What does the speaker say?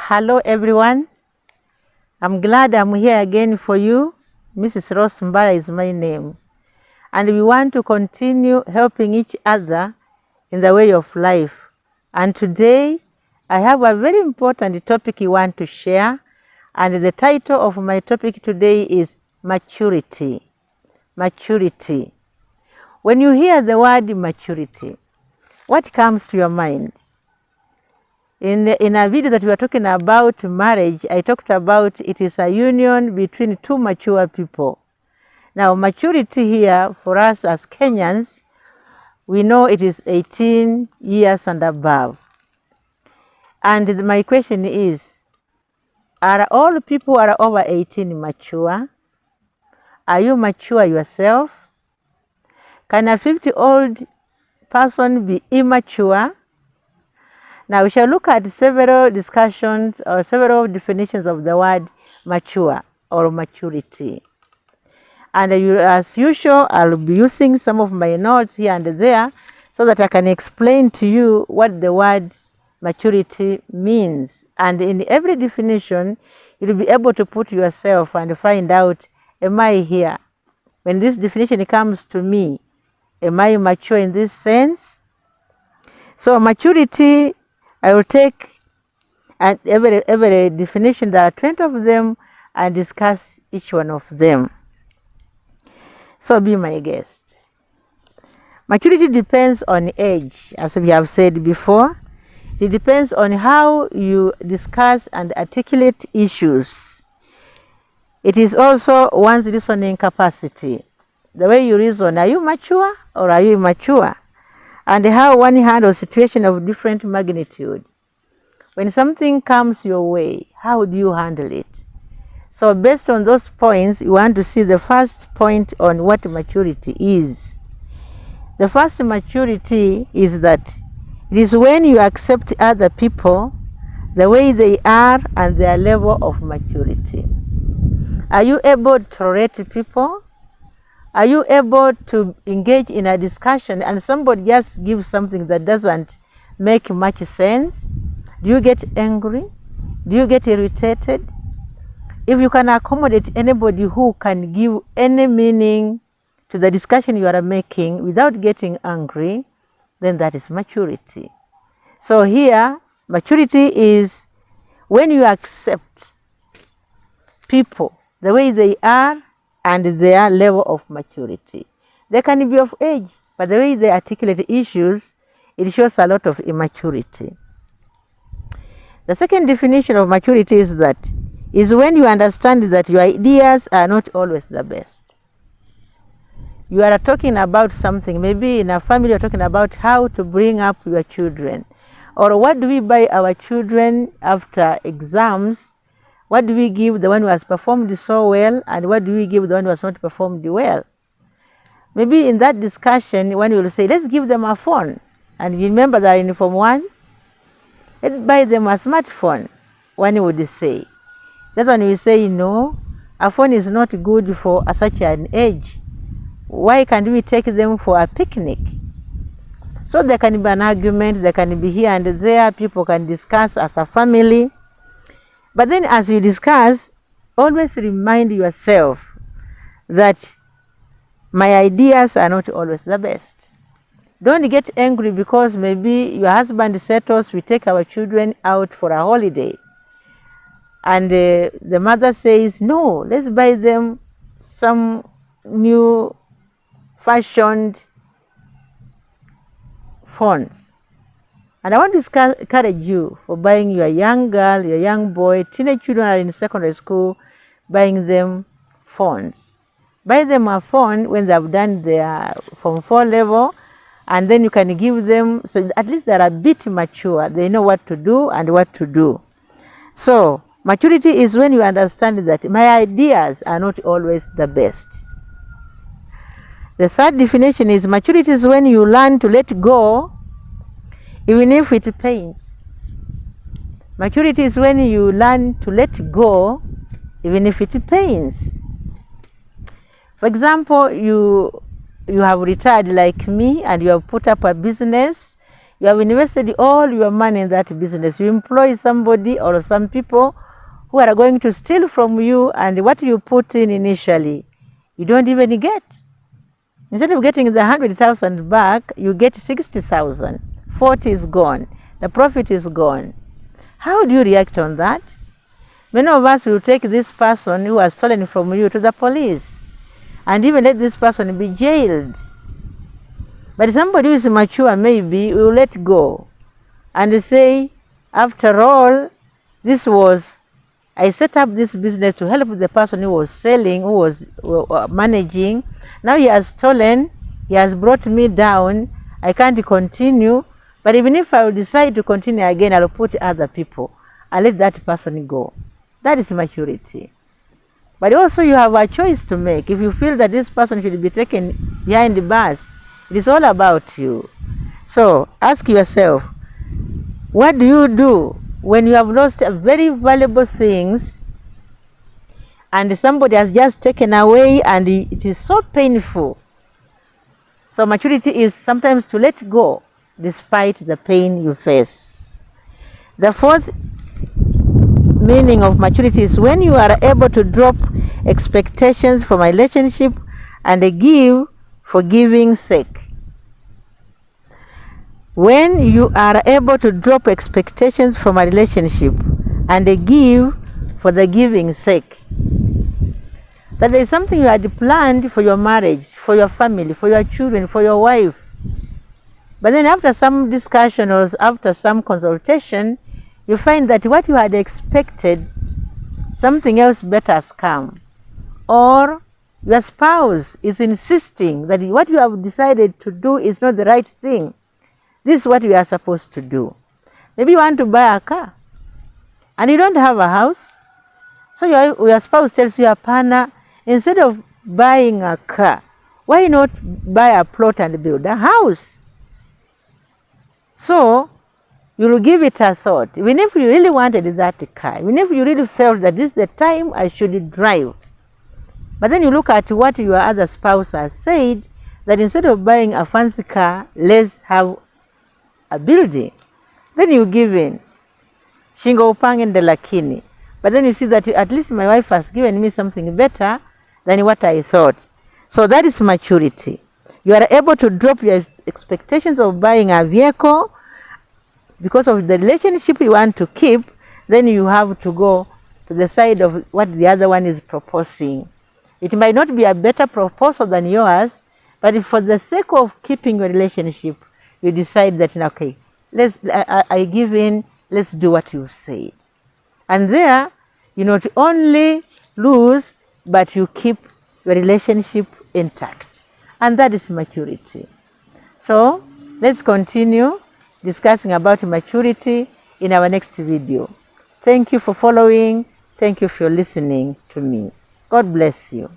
Hello everyone, I'm glad I'm here again for you. Mrs. Rose Mbaya is my name, and we want to continue helping each other in the way of life. And today I have a very important topic you want to share, and the title of my topic today is maturity. Maturity. When you hear the word maturity, what comes to your mind? In a video that we are talking about marriage, I talked about it is a union between two mature people. Now, maturity here for us as Kenyans, we know it is 18 years and above. And my question is, are all people who are over 18 mature? Are you mature yourself? Can a 50-year-old person be immature? Now we shall look at several discussions or several definitions of the word mature or maturity. And as usual, I'll be using some of my notes here and there so that I can explain to you what the word maturity means. And in every definition, you'll be able to put yourself and find out, am I here? When this definition comes to me, am I mature in this sense? So maturity, I will take every definition, there are 20 of them, and discuss each one of them. So be my guest. Maturity depends on age, as we have said before. It depends on how you discuss and articulate issues. It is also one's reasoning capacity. The way you reason, are you mature or are you immature? And how one handles situation of different magnitude. When something comes your way, how do you handle it? So based on those points, you want to see the first point on what maturity is. The first maturity is that it is when you accept other people the way they are and their level of maturity. Are you able to tolerate people? Are you able to engage in a discussion and somebody just gives something that doesn't make much sense? Do you get angry? Do you get irritated? If you can accommodate anybody who can give any meaning to the discussion you are making without getting angry, then that is maturity. So here, maturity is when you accept people the way they are and their level of maturity. They can be of age, but the way they articulate issues, it shows a lot of immaturity. The second definition of maturity is when you understand that your ideas are not always the best. You are talking about something, maybe in a family you're talking about how to bring up your children. Or what do we buy our children after exams? What do we give the one who has performed so well, and what do we give the one who has not performed well? Maybe in that discussion, one will say, let's give them a phone. And you remember that in Form 1, let's buy them a smartphone, one would say. That one will say, no, a phone is not good for such an age. Why can't we take them for a picnic? So there can be an argument, there can be here and there, people can discuss as a family. But then as you discuss, always remind yourself that my ideas are not always the best. Don't get angry because maybe your husband settles, we take our children out for a holiday. And the mother says, no, let's buy them some new fashioned phones. And I want to encourage you for buying your young girl, your young boy, teenage children are in secondary school, buying them phones. Buy them a phone when they have done their Form 4 level, and then you can give them, so at least they're a bit mature. They know what to do and what to do. So maturity is when you understand that my ideas are not always the best. The third definition is maturity is when you learn to let go even if it pains. Maturity is when you learn to let go even if it pains. For example, you have retired like me and you have put up a business. You have invested all your money in that business. You employ somebody or some people who are going to steal from you, and what you put in initially, you don't even get. Instead of getting the 100,000 back, you get 60,000. 40 is gone. The profit is gone. How do you react on that? Many of us will take this person who has stolen from you to the police and even let this person be jailed. But somebody who is mature maybe will let go and say, after all, I set up this business to help the person who was selling, who was managing. Now he has stolen, he has brought me down, I can't continue. But even if I will decide to continue again, I'll put other people and let that person go. That is maturity. But also you have a choice to make. If you feel that this person should be taken behind the bars, it is all about you. So ask yourself, what do you do when you have lost very valuable things and somebody has just taken away and it is so painful? So maturity is sometimes to let go despite the pain you face. The fourth meaning of maturity is when you are able to drop expectations from a relationship and give for giving's sake. When you are able to drop expectations from a relationship and give for the giving's sake. That there is something you had planned for your marriage, for your family, for your children, for your wife. But then after some discussion or after some consultation, you find that what you had expected, something else better has come. Or your spouse is insisting that what you have decided to do is not the right thing. This is what we are supposed to do. Maybe you want to buy a car and you don't have a house. So your spouse tells you, partner, instead of buying a car, why not buy a plot and build a house? So you will give it a thought. Even if you really wanted that car, even if you really felt that this is the time I should drive. But then you look at what your other spouse has said, that instead of buying a fancy car, let's have a building. Then you give in. Shingo upangende lakini. But then you see that at least my wife has given me something better than what I thought. So that is maturity. You are able to drop your expectations of buying a vehicle because of the relationship you want to keep. Then you have to go to the side of what the other one is proposing. It might not be a better proposal than yours, but if for the sake of keeping your relationship, you decide that, okay, I give in, let's do what you say. And there, you not only lose, but you keep your relationship intact. And that is maturity. So let's continue discussing about maturity in our next video. Thank you for following. Thank you for listening to me. God bless you.